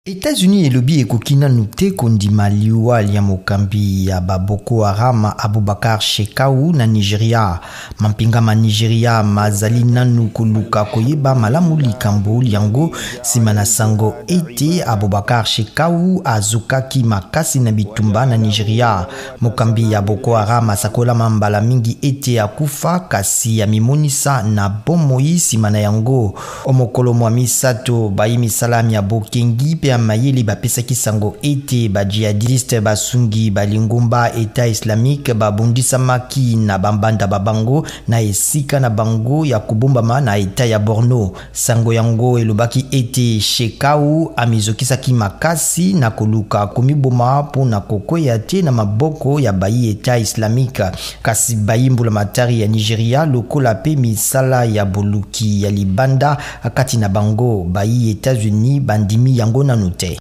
États-Unis elobi ekoki nanu te kondima liwa ya mokambi ya Boko Haram Abubakar Shekau na Nigeria. Mampinga ma Nigeria mazali nanu koluka koyeba malamu likambo yango sima na sango ete Abubakar Shekau azukaki makasi na bitumba na Nigeria. Mokambi ya Boko Haram asakola mambala mingi ete akufa kasi ya mimonisa na bomoi sima na yango. Omokolo mwa misato bayi misalami ya bokengi pe mayeli bapesaki sango ete ba jihadiste basungi balingumba État islamique babundisamaki na bambanda babango na esika na bango ya kubombama na État ya Borno. Sango yango elobaki ete Shekau amizokisaki makasi na koluka komiboma pona kokwea te na maboko ya bayi État islamique. Kasi bayimbula matari ya Nigeria lokola pe misala ya boluki ya libanda akati na bango bayi États-Unis bandimi yango nanu te.